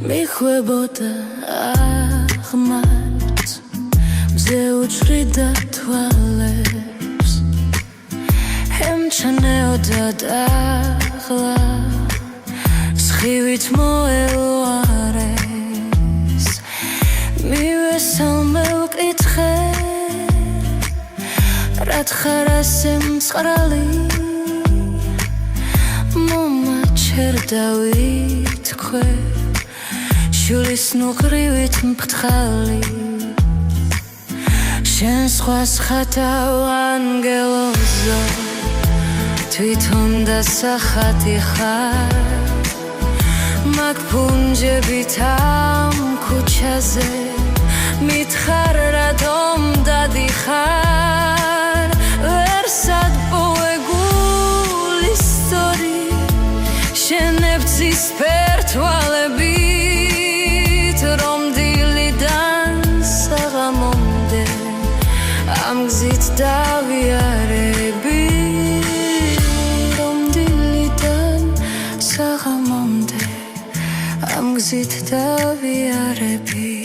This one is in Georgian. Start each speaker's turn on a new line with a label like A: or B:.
A: მიხვებოდა აღმართ მზე უჭრიდა თვალებს ემჩნეოდა დაღლა სხივით მოელვარეს მივესალმე ვკითხე რათხარ ასე მწყრალი მომაჩერდა ვითქვე შულის ნუღრივით მფრთხალი შენ სხვას ხათავ ანგელოზო თვითონ დასახატი ხარ მაგ ფუნჯებით ამ ქუჩაზე მითხარ რატომ დადიხარ ვერსად პოეგულის სწორი შენებცის ფერთვალებით რომ დილიდან საღამომდე ამ გზით დავიარები რომ დილიდან საღამომდე ამ გზით დავიარები